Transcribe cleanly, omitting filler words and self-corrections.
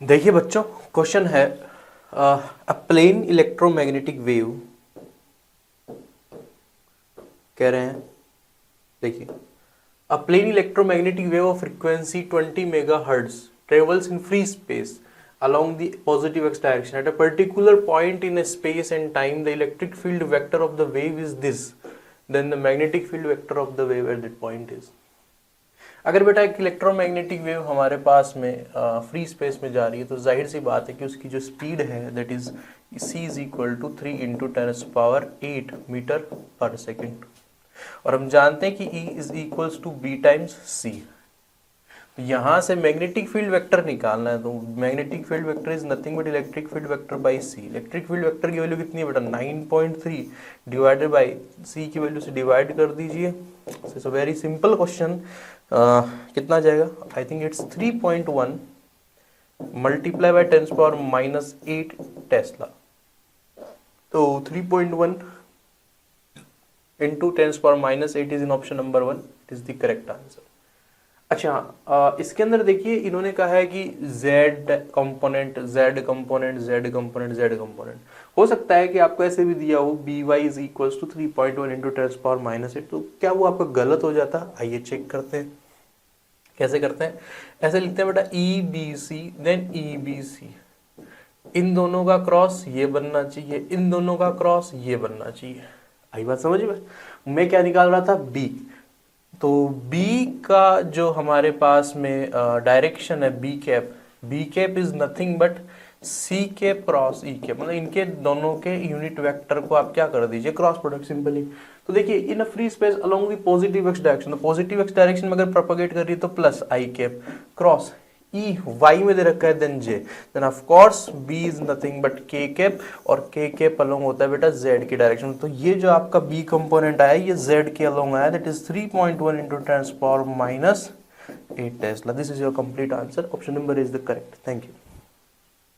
देखिए बच्चों, क्वेश्चन है अ प्लेन इलेक्ट्रोमैग्नेटिक वेव कह रहे हैं। देखिए, a plane electromagnetic wave of frequency 20 megahertz travels in free space along the positive x direction at a particular point in a space and time. The electric field vector of the wave is this, then the magnetic field vector of the wave at that point is। अगर बेटा एक electromagnetic wave हमारे पास में free space में जा रही है तो जाहिर सी बात है कि उसकी जो स्पीड है that is c is equal to 3 into 10⁸ metre per second, और हम जानते हैं कि E is equals to b times c। यहां से मैग्नेटिक फील्ड वेक्टर निकालना है, तो magnetic field vector is nothing but electric field vector by c। Electric field vector की वैल्यू कितनी है बेटा, 9.3 डिवाइडेड बाय c की वैल्यू से डिवाइड कर दीजिए। It's a very simple question. कितना जाएगा, I think it's 3.1 multiply by 10⁻⁻8 Tesla. तो 3.1 into 10⁻⁸ is in option number 1, it is the correct answer. अच्छा, इसके अंदर देखिए इन्होंने कहा है कि z component z component z component z component. हो सकता है कि आपको ऐसे भी दिया हो by is equals to 3.1 into 10⁻⁸, तो क्या वो आपका गलत हो जाता? आइए चेक करते हैं कैसे करते हैं। ऐसे लिखते हैं बेटा EBC देन EBC, इन दोनों का क्रॉस ये बनना चाहिए, इन दोनों का क्रॉस ये बनना चाहिए। आई बात समझ में? मैं क्या निकाल रहा था, B। तो B का जो हमारे पास में डायरेक्शन है B cap is nothing but C cap cross E cap, मतलब इनके दोनों के यूनिट वेक्टर को आप क्या कर दीजिए, क्रॉस प्रोडक्ट सिंपली। तो देखिए in a free space along the positive x direction, तो पॉजिटिव एक्स डायरेक्शन में अगर प्रोपेगेट कर रही है तो plus I cap cross E y में दे रखा है then J, then of course B is nothing but K cap, और K कैप अलोंग होता है बेटा Z की डायरेक्शन। तो ये जो आपका B कंपोनेंट आया ये Z के अलोंग आया, that is 3.1 into 10⁻⁸ Tesla. This is your complete answer, option number is the correct. Thank you.